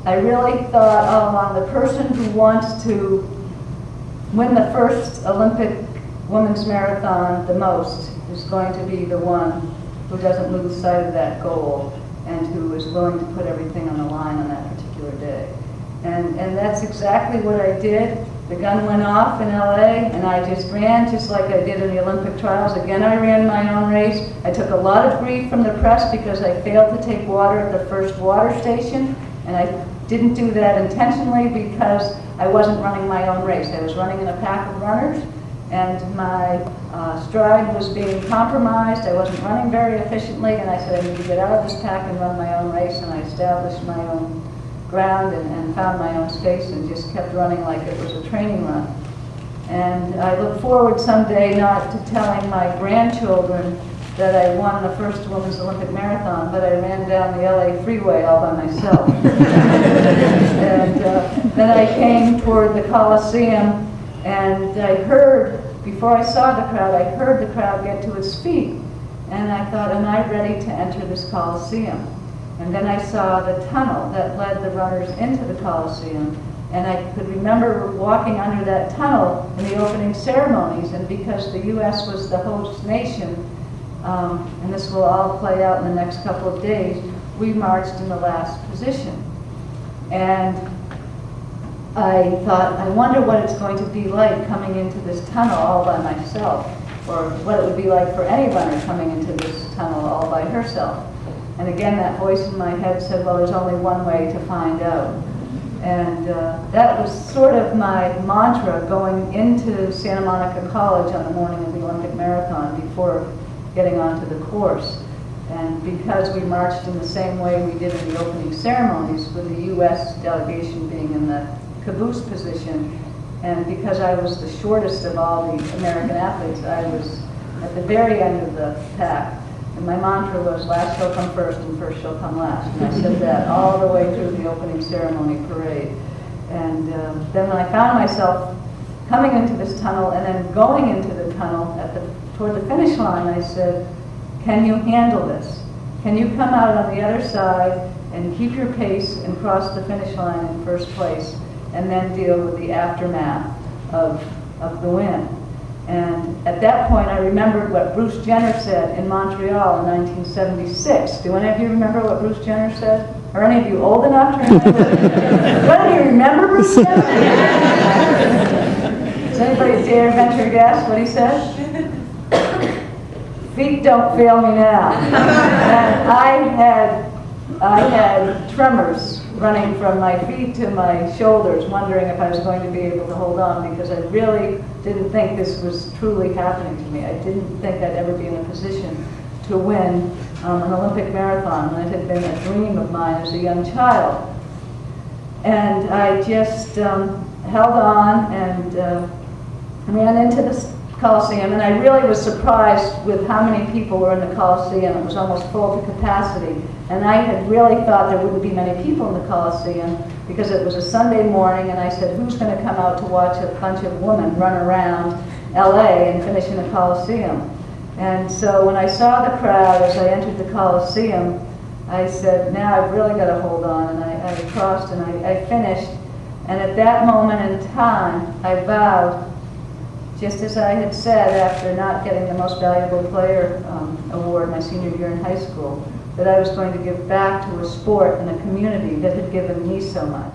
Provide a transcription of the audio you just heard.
I really thought all along the person who wants to win the first Olympic women's marathon the most is going to be the one who doesn't lose sight of that goal and who is willing to put everything on the line on that particular day. And that's exactly what I did. The gun went off in LA and I just ran just like I did in the Olympic trials. Again, I ran my own race. I took a lot of grief from the press because I failed to take water at the first water station, and I didn't do that intentionally because I wasn't running my own race. I was running in a pack of runners, and my stride was being compromised. I wasn't running very efficiently, and I said I need to get out of this pack and run my own race, and I established my own ground and found my own space and just kept running like it was a training run. And I look forward someday not to telling my grandchildren that I won the first women's Olympic marathon, but I ran down the LA freeway all by myself. And then I came toward the Coliseum, and I heard, before I saw the crowd, I heard the crowd get to its feet. And I thought, am I ready to enter this Coliseum? And then I saw the tunnel that led the runners into the Coliseum. And I could remember walking under that tunnel in the opening ceremonies, and because the U.S. was the host nation, and this will all play out in the next couple of days, we marched in the last position. And I thought, I wonder what it's going to be like coming into this tunnel all by myself, or what it would be like for any runner coming into this tunnel all by herself. And again, that voice in my head said, well, there's only one way to find out. And that was sort of my mantra going into Santa Monica College on the morning of the Olympic Marathon before getting onto the course. And because we marched in the same way we did in the opening ceremonies, with the U.S. delegation being in the caboose position, and because I was the shortest of all the American athletes, I was at the very end of the pack. And my mantra was, last shall come first and first shall come last. And I said that all the way through the opening ceremony parade. And then when I found myself coming into this tunnel and then going into the tunnel toward the finish line, I said, can you handle this? Can you come out on the other side and keep your pace and cross the finish line in first place, and then deal with the aftermath of the win? And at that point, I remembered what Bruce Jenner said in Montreal in 1976. Do any of you remember what Bruce Jenner said? Are any of you old enough to remember? Do any of you remember Bruce Jenner? Does anybody dare venture a guess what he said? Feet don't fail me now. And I had tremors running from my feet to my shoulders, wondering if I was going to be able to hold on, because I really didn't think this was truly happening to me. I didn't think I'd ever be in a position to win an Olympic marathon when it had been a dream of mine as a young child. And I just held on and ran into the Coliseum, and I really was surprised with how many people were in the Coliseum. It was almost full to capacity. And I had really thought there wouldn't be many people in the Coliseum because it was a Sunday morning, and I said, who's going to come out to watch a bunch of women run around LA and finish in the Coliseum? And so when I saw the crowd as I entered the Coliseum, I said, now I've really got to hold on. And I crossed and I finished. And at that moment in time, I vowed, just as I had said after not getting the Most Valuable Player award my senior year in high school, that I was going to give back to a sport and a community that had given me so much.